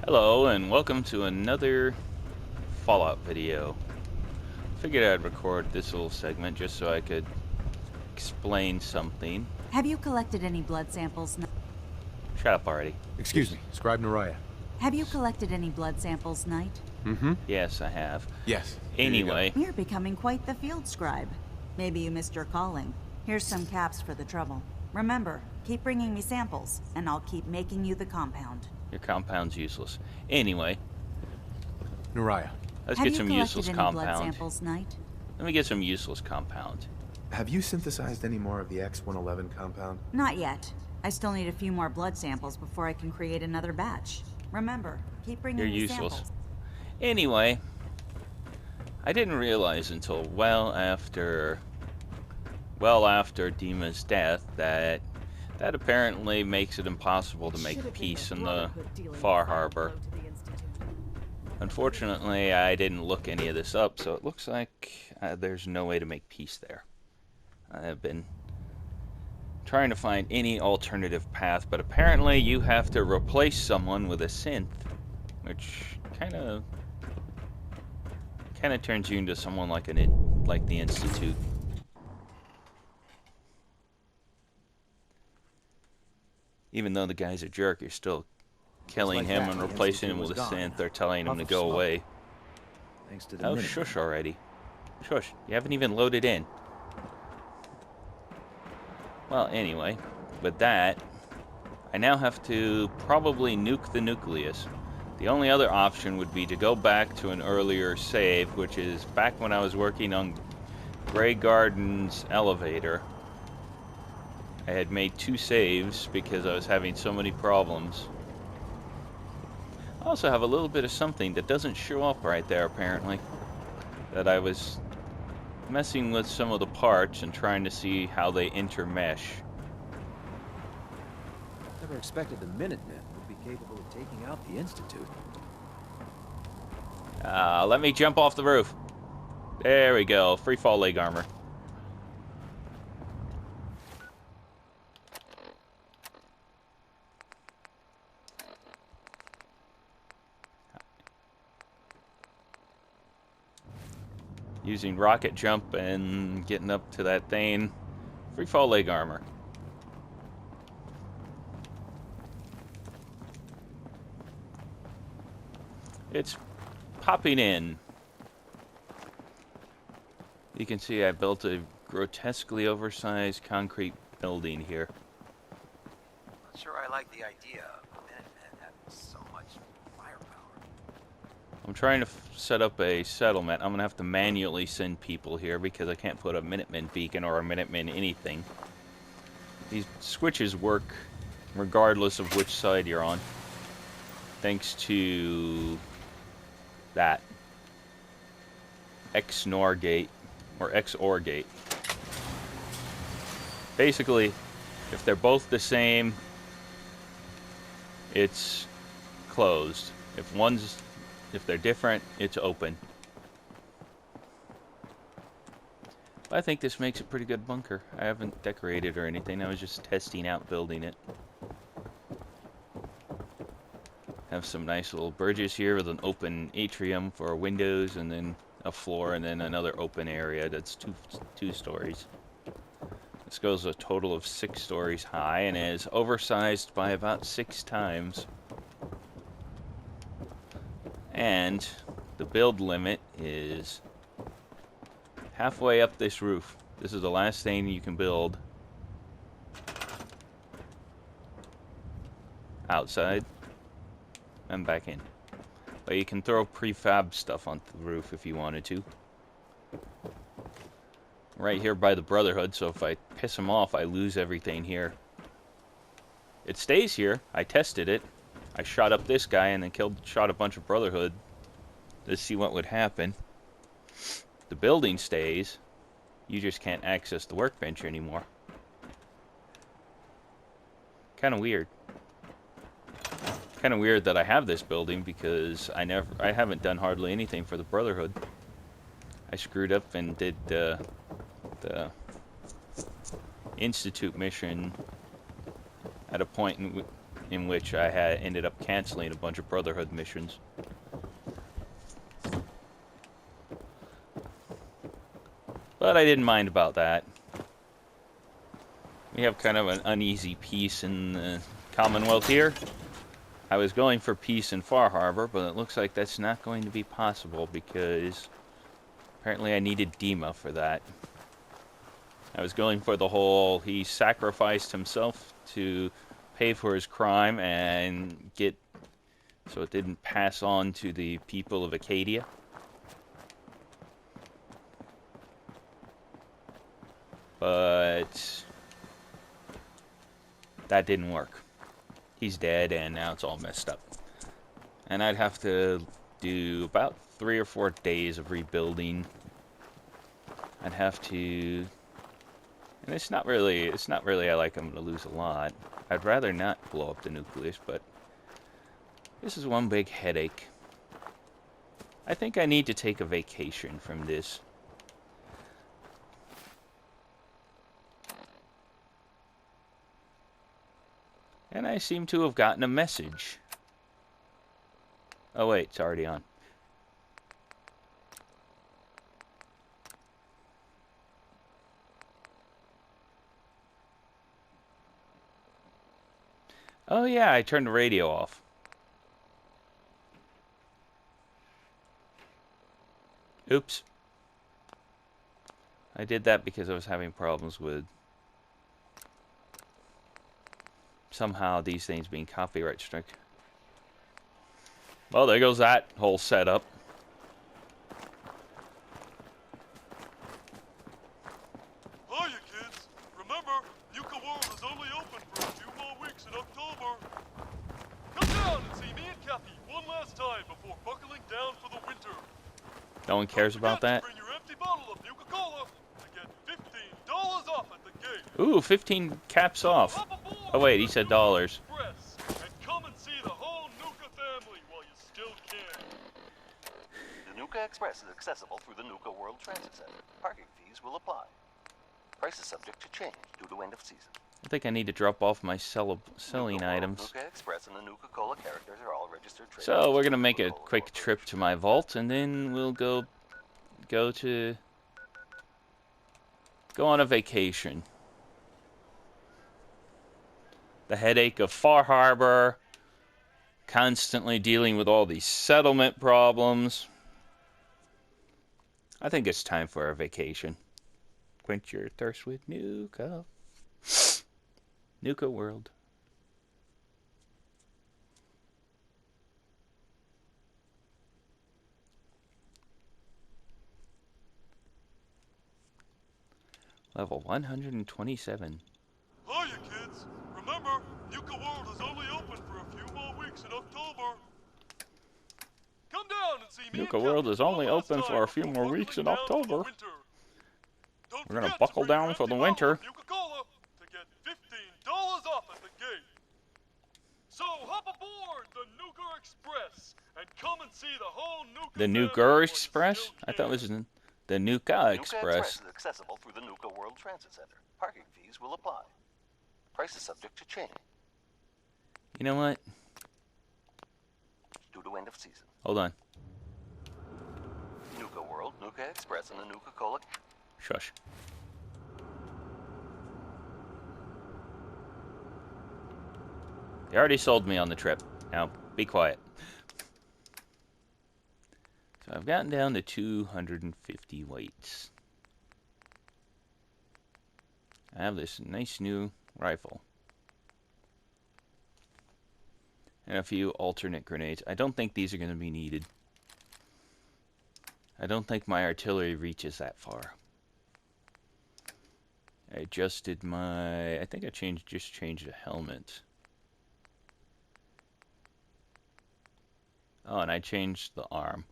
Hello and welcome to another Fallout video. Figured I'd record this little segment just so I could explain something. Have you collected any blood samples? Shut up already. Excuse me, Scribe Naraya. Have you collected any blood samples, Knight? Mm-hmm. Yes, I have. Yes. Anyway, You're becoming quite the field scribe. Maybe you missed your calling. Here's some caps for the trouble. Remember, keep bringing me samples, and I'll keep making you the compound. your compound's useless. Anyway, Naraya, let's Have get you some collected useless any blood compound. samples, Knight? Let me get some useless compound. Have you synthesized any more of the X-111 compound? Not yet. I still need a few more blood samples before I can create another batch. Remember, keep bringing You're me useless. samples. Anyway, I didn't realize until well after Dima's death that apparently makes it impossible to make peace in the Far Harbor. Unfortunately, I didn't look any of this up, so it looks like there's no way to make peace there. I have been trying to find any alternative path, but apparently you have to replace someone with a synth, which kind of turns you into someone like the Institute. Even though the guy's a jerk, you're still killing him and replacing him with a synth or telling him to go away. Thanks to the Oh, minute. shush already. Shush, you haven't even loaded in. Well, anyway, with that, I now have to probably nuke the nucleus. The only other option would be to go back to an earlier save, which is back when I was working on Grey Garden's elevator. I had made 2 saves because I was having so many problems. I also have a little bit of something that doesn't show up right there, apparently. That I was messing with some of the parts and trying to see how they intermesh. Never expected the Minutemen would be capable of taking out the Institute. Let me jump off the roof. There we go. Free fall leg armor. Using rocket jump and getting up to that thing. Free fall leg armor. It's popping in. You can see I built a grotesquely oversized concrete building here. Not sure I like the idea of Minutemen having so much firepower. I'm trying to set up a settlement. I'm going to have to manually send people here because I can't put a Minuteman beacon or a Minuteman anything. These switches work regardless of which side you're on. Thanks to that XNOR gate or XOR gate. Basically, if they're both the same, it's closed. If they're different, it's open. I think this makes a pretty good bunker. I haven't decorated or anything. I was just testing out building it. Have some nice little bridges here with an open atrium for windows, and then a floor, and then another open area that's two stories. This goes a total of 6 stories high and is oversized by about 6 times. And the build limit is halfway up this roof. This is the last thing you can build outside and back in. But you can throw prefab stuff on the roof if you wanted to. Right here by the Brotherhood, so if I piss them off, I lose everything here. It stays here. I tested it. I shot up this guy and then shot a bunch of Brotherhood to see what would happen. The building stays. You just can't access the workbench anymore. Kind of weird. Kind of weird that I have this building because I haven't done hardly anything for the Brotherhood. I screwed up and did the Institute mission at a point in which I had ended up canceling a bunch of Brotherhood missions. But I didn't mind about that. We have kind of an uneasy peace in the Commonwealth here. I was going for peace in Far Harbor, but it looks like that's not going to be possible because apparently I needed Dima for that. I was going for the whole, he sacrificed himself to pay for his crime and get, so it didn't pass on to the people of Acadia. But that didn't work. He's dead and now it's all messed up. And I'd have to do about 3 or 4 days of rebuilding. I'd have to, and it's not really I like I'm gonna lose a lot. I'd rather not blow up the nucleus, but this is one big headache. I think I need to take a vacation from this. And I seem to have gotten a message. Oh wait, it's already on. Oh yeah, I turned the radio off. Oops. I did that because I was having problems with somehow these things being copyright struck. Well, there goes that whole setup. Hiya, kids. Remember, Nuka World is only open for a few more weeks in October. Come down and see me and Kathy one last time before buckling down for the winter. No one cares about that. Bring your empty bottle of Nuka-Cola to get $15 off at the gate. Ooh, 15 caps off. Oh wait, he said dollars. And come and see the whole Nuka family while you still can. The Nuka Express is accessible through the Nuka World Transit Center. Parking fees will apply. Price is subject to change due to end of season. I think I need to drop off my selling Nuka items. World, Nuka Express, and the Nuka-Cola characters are all registered trademarks. So we're gonna make a Nuka-Cola quick trip to my vault, and then we'll go on a vacation. The headache of Far Harbor, constantly dealing with all these settlement problems. I think it's time for a vacation. Quench your thirst with Nuka. Nuka World. Level 127. Hiya, kids. Remember, Nuka World is only open for a few more weeks in October. Come down and see me. Nuka World is only open for a few more weeks in October. We're gonna buckle down for the winter. Nuka-Cola to get $15 off at the gate. So hop aboard the Nuka Express and come and see the whole Nuka. The Nuka Express? I thought it was the Nuka Express. Nuka Express is accessible through the Nuka World Transit Center. Parking fees will apply. Price is subject to change You know what? due to end of season. Hold on. Nuka World, Nuka Express, and the Nuka-Cola. Shush. They already sold me on the trip. Now, be quiet. So I've gotten down to 250 weights. I have this nice new rifle. And a few alternate grenades. I don't think these are going to be needed. I don't think my artillery reaches that far. I adjusted my... I think I just changed the helmet. Oh, and I changed the arm.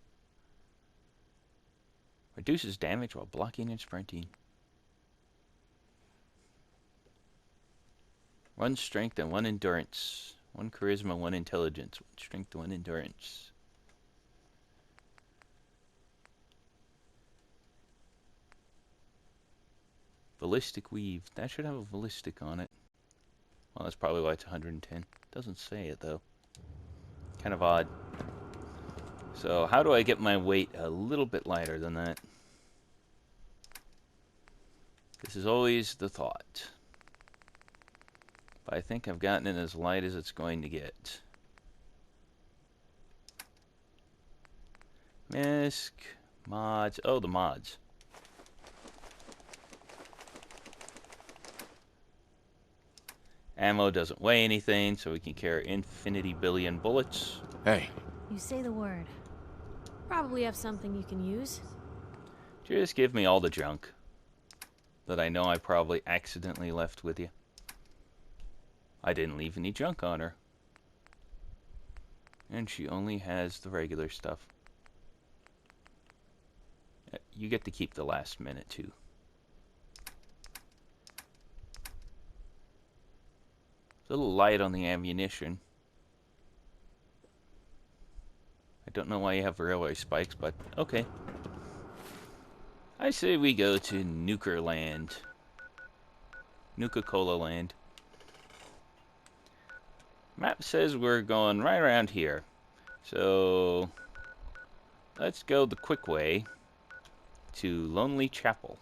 Reduces damage while blocking and sprinting. One strength and one endurance. One charisma, one intelligence. One strength, one endurance. Ballistic weave. That should have a ballistic on it. Well, that's probably why it's 110. Doesn't say it, though. Kind of odd. So how do I get my weight a little bit lighter than that? This is always the thought. But I think I've gotten it as light as it's going to get. Misc, mods. Oh, the mods. Ammo doesn't weigh anything, so we can carry infinity billion bullets. Hey, You say the word. Probably have something you can use. Just give me all the junk that I know I probably accidentally left with you. I didn't leave any junk on her. And she only has the regular stuff. You get to keep the last minute, too. It's a little light on the ammunition. I don't know why you have railway spikes, but okay. I say we go to Nuka Land. Nuka-Cola Land. Map says we're going right around here. So let's go the quick way to Lonely Chapel.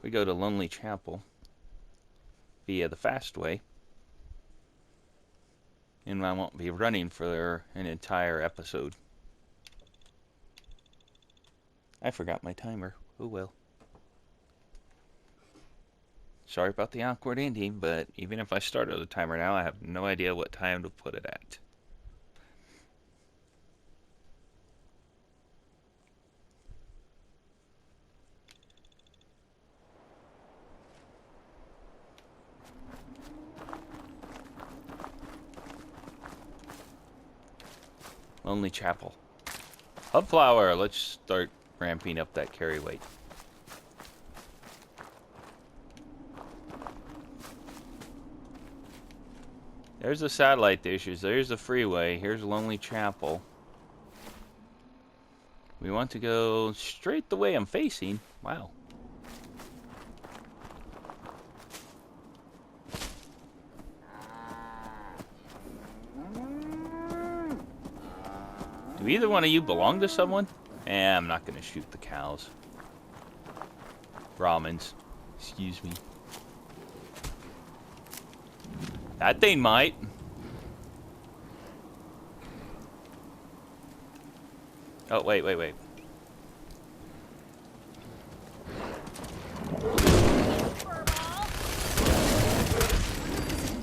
We go to Lonely Chapel via the fast way, and I won't be running for an entire episode. I forgot my timer. Oh well. Sorry about the awkward ending, but even if I started the timer now, I have no idea what time to put it at. Lonely Chapel. Hubflower, let's start ramping up that carry weight. There's the satellite dishes, there's the freeway, here's Lonely Chapel. We want to go straight the way I'm facing. Wow. Do either one of you belong to someone? I'm not gonna shoot the cows. Brahmins. Excuse me. That thing might. Oh, wait.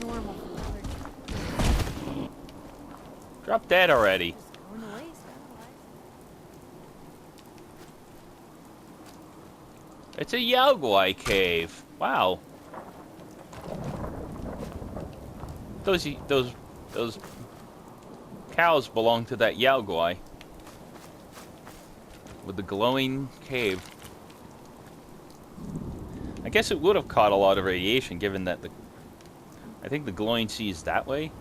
Normal. Drop dead already. Going to waste otherwise. It's a Yaogwai cave. Wow. Those cows belong to that Yaogwai with the glowing cave. I guess it would have caught a lot of radiation, given that I think the glowing sea is that way,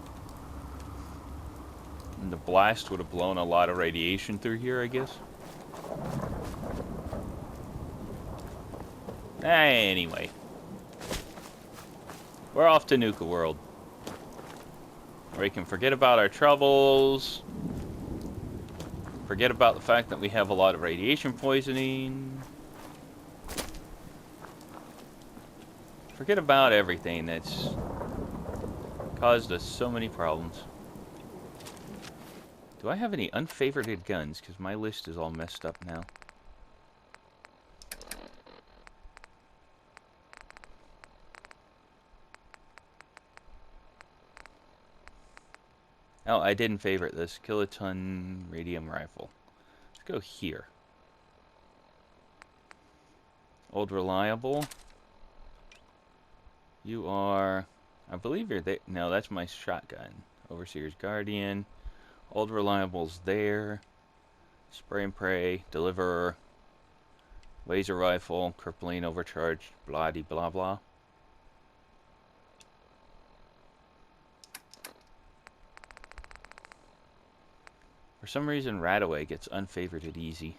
and the blast would have blown a lot of radiation through here, I guess. Anyway, we're off to Nuka World. We can forget about our troubles. Forget about the fact that we have a lot of radiation poisoning. Forget about everything that's caused us so many problems. Do I have any unfavorited guns? Because my list is all messed up now. Oh, I didn't favorite this. Kiloton radium rifle. Let's go here. Old Reliable. You are... I believe you're there. No, that's my shotgun. Overseer's Guardian. Old Reliable's there. Spray and Pray. Deliverer. Laser Rifle. Crippling Overcharged. Blah de blah blah. For some reason, Radaway gets unfavorited easy.